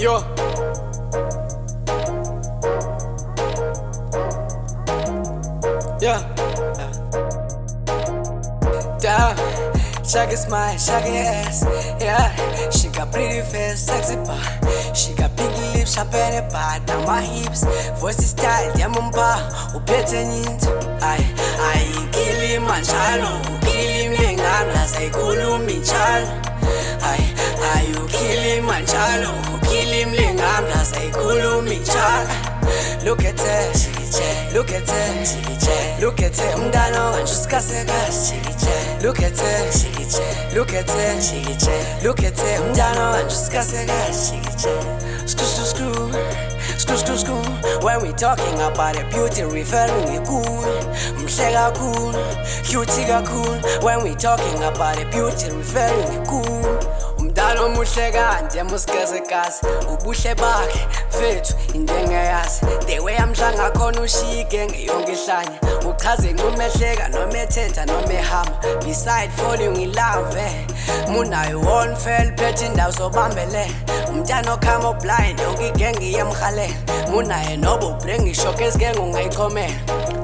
Yo. Yeah. Damn. Shake a smile, shake her ass. Yeah. She got pretty face, sexy bar. She got pinky lips, champagne bar. Now my hips, voice style, yamumba. Upete nyinto. Ay, kili manchalo. Kili mlengana, say kulumi chalo. Ay, you kili manchalo. Kili mlengana, say kulumi chalo. Look at her, look at her, look at her, umdano anjuskasekazi. Look at her, look at her, look at her, umdano anjuskasekazi. Screw. When we talking about a beauty, referring to cool, mshega cool, cutie cool. When we talking about a beauty, referring to cool. Umdalo muhleka nje musikazekazi ubuhle bakhe mfethu intengayazi the way amhlanga khona ushike ngeyonke ihlanya uchaze ncumehleka noma ethetha noma ehamba beside falling in love munayo one fell phethe indawo sobambele umntana okhama blind yonke igenge yemhalela munaye nobo bring ishock ezigenge ungayichomela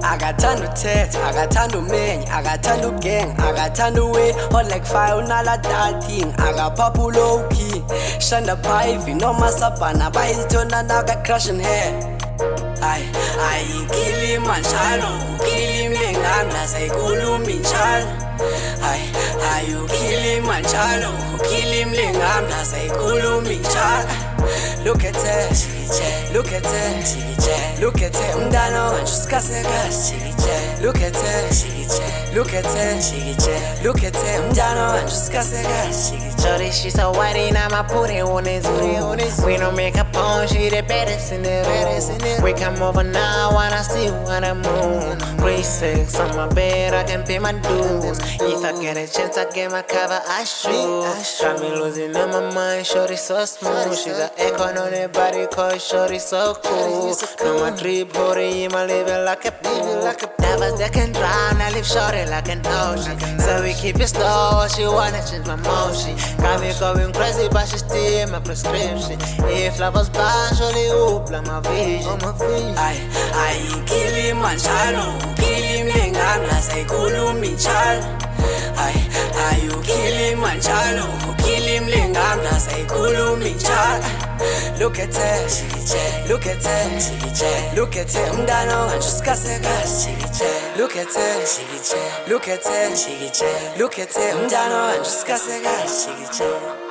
akathanda uthetha akathanda umenya akathanda ugang akathanda uwe hot like fire unala that thing akaphapha low key shanda paivi noma sabana bayithona naka crushing hair ay kili manchalo kili mlengana sayikhuluma injalo ay you kili manchalo kili mlengana sayikhuluma injalo look at her look at her look at her umdano anjuskasekazi look at her look at her look at her umdano anjuskasekazi. Shorty, she so whitey, now I put it on his We don't make up on, she the baddest in the room. We come over now, when I see you on the moon. Grade 6 on my bed, I can pay my dues. If I get a chance, I get my cover, I shoot. Got me losing on my mind, shorty so smooth. She got echo on her body, cause shorty so cool. No my trip, hurry, my living like a pool. Never that can drown, I live shorty like an ocean. So we keep it slow, she wanna change my motion. Got me going crazy, but she still my prescription. If love was blind, surely hope like my vision. Ay, kili manchalo, kili mlengana, sayikhuluma injalo. Ay, you kili manchalo, kili mlengana, sayikhuluma injalo. Look at her, look at her, look at her, umdano anjuskasekazi. Look at her, look at her, look at her, umdano anjuskasekazi.